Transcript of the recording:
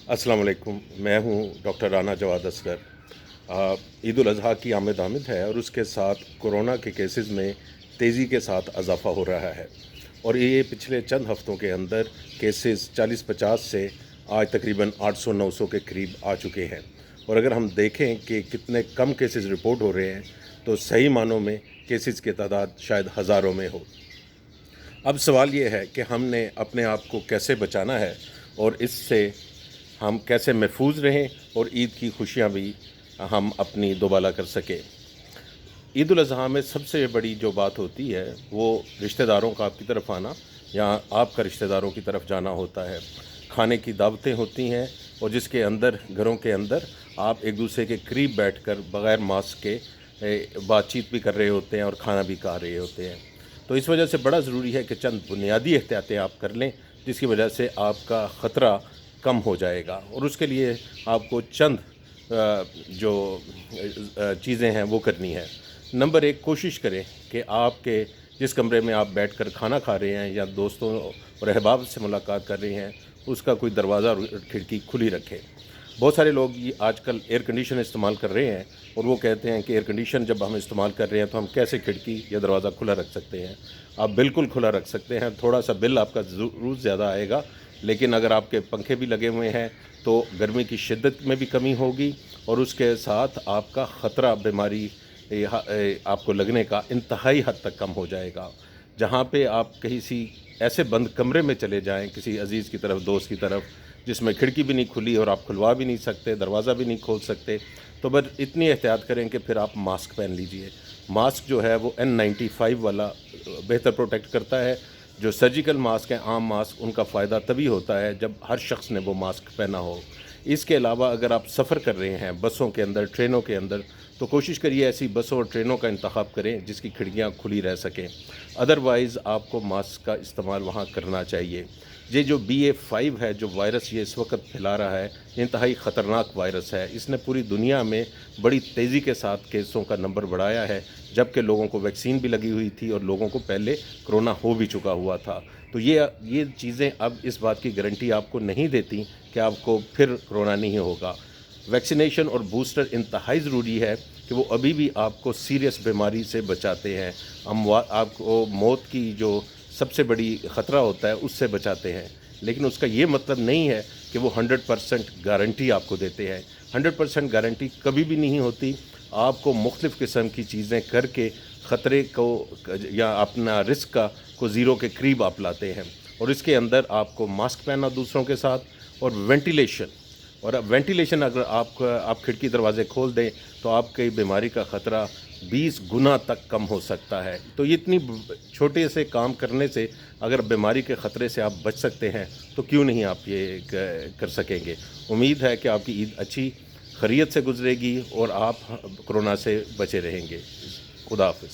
अस्सलाम वालेकुम। मैं हूं डॉक्टर राना जवाद असगर। ईद उल अज़हा की आमद है और उसके साथ कोरोना के केसेस में तेज़ी के साथ इजाफ़ा हो रहा है और ये पिछले चंद हफ़्तों के अंदर केसेस 40-50 से आज तकरीबन 800-900 के करीब आ चुके हैं। और अगर हम देखें कि कितने कम केसेस रिपोर्ट हो रहे हैं तो सही मानों में केसेस की तादाद शायद हज़ारों में हो। अब सवाल ये है कि हमने अपने आप को कैसे बचाना है और इससे हम कैसे महफूज रहें और ईद की खुशियाँ भी हम अपनी दोबाला कर सकें। ईद उल अज़हा में सबसे बड़ी जो बात होती है वो रिश्तेदारों का आपकी तरफ आना या आपका रिश्तेदारों की तरफ जाना होता है। खाने की दावतें होती हैं और जिसके अंदर घरों के अंदर आप एक दूसरे के करीब बैठकर बग़ैर मास्क के बातचीत भी कर रहे होते हैं और खाना भी खा रहे होते हैं। तो इस वजह से बड़ा ज़रूरी है कि चंद बुनियादी एहतियातें आप कर लें जिसकी वजह से आपका ख़तरा कम हो जाएगा। और उसके लिए आपको चंद जो चीज़ें हैं वो करनी है। नंबर एक, कोशिश करें कि आपके जिस कमरे में आप बैठकर खाना खा रहे हैं या दोस्तों और अहबाब से मुलाकात कर रहे हैं उसका कोई दरवाज़ा और खिड़की खुली रखें। बहुत सारे लोग ये आजकल एयर कंडीशन इस्तेमाल कर रहे हैं और वो कहते हैं कि एयर कंडीशन जब हम इस्तेमाल कर रहे हैं तो हम कैसे खिड़की या दरवाज़ा खुला रख सकते हैं। आप बिल्कुल खुला रख सकते हैं। थोड़ा सा बिल आपका ज़रूर ज़्यादा आएगा, लेकिन अगर आपके पंखे भी लगे हुए हैं तो गर्मी की शिद्दत में भी कमी होगी और उसके साथ आपका ख़तरा बीमारी आपको लगने का इंतहाई हद तक कम हो जाएगा। जहाँ पे आप किसी ऐसे बंद कमरे में चले जाएं किसी अज़ीज़ की तरफ, दोस्त की तरफ, जिसमें खिड़की भी नहीं खुली और आप खुलवा भी नहीं सकते, दरवाज़ा भी नहीं खोल सकते, तो बस इतनी एहतियात करें कि फिर आप मास्क पहन लीजिए। मास्क जो है वो N95 वाला बेहतर प्रोटेक्ट करता है। जो सर्जिकल मास्क हैं, आम मास्क, उनका फ़ायदा तभी होता है जब हर शख्स ने वो मास्क पहना हो। इसके अलावा अगर आप सफ़र कर रहे हैं बसों के अंदर, ट्रेनों के अंदर, तो कोशिश करिए ऐसी बसों और ट्रेनों का इंतखाब करें जिसकी खिड़कियाँ खुली रह सकें। अदरवाइज़ आपको मास्क का इस्तेमाल वहाँ करना चाहिए। ये जो BA.5 है, जो वायरस ये इस वक्त फैला रहा है, इंतहाई ख़तरनाक वायरस है। इसने पूरी दुनिया में बड़ी तेज़ी के साथ केसों का नंबर बढ़ाया है, जबकि लोगों को वैक्सीन भी लगी हुई थी और लोगों को पहले कोरोना हो भी चुका हुआ था। तो ये चीज़ें अब इस बात की गारंटी आपको नहीं देती कि आपको फिर कोरोना नहीं होगा। वैक्सीनेशन और बूस्टर इंतहाई ज़रूरी है कि वो अभी भी आपको सीरियस बीमारी से बचाते हैं। आपको मौत की जो सबसे बड़ी ख़तरा होता है उससे बचाते हैं, लेकिन उसका ये मतलब नहीं है कि वो 100% गारंटी आपको देते हैं। 100% गारंटी कभी भी नहीं होती। आपको मुख्तलिफ़ किस्म की चीज़ें करके ख़तरे को या अपना रिस्क को ज़ीरो के करीब आप लाते हैं। और इसके अंदर आपको मास्क पहनना दूसरों के साथ और वेंटिलेशन। और अब वेंटिलेशन अगर आप खिड़की दरवाज़े खोल दें तो आपकी बीमारी का ख़तरा 20 गुना तक कम हो सकता है। तो ये इतनी छोटे से काम करने से अगर बीमारी के ख़तरे से आप बच सकते हैं तो क्यों नहीं आप ये कर सकेंगे। उम्मीद है कि आपकी ईद अच्छी खैरियत से गुजरेगी और आप कोरोना से बचे रहेंगे। खुदा हाफ़िज़।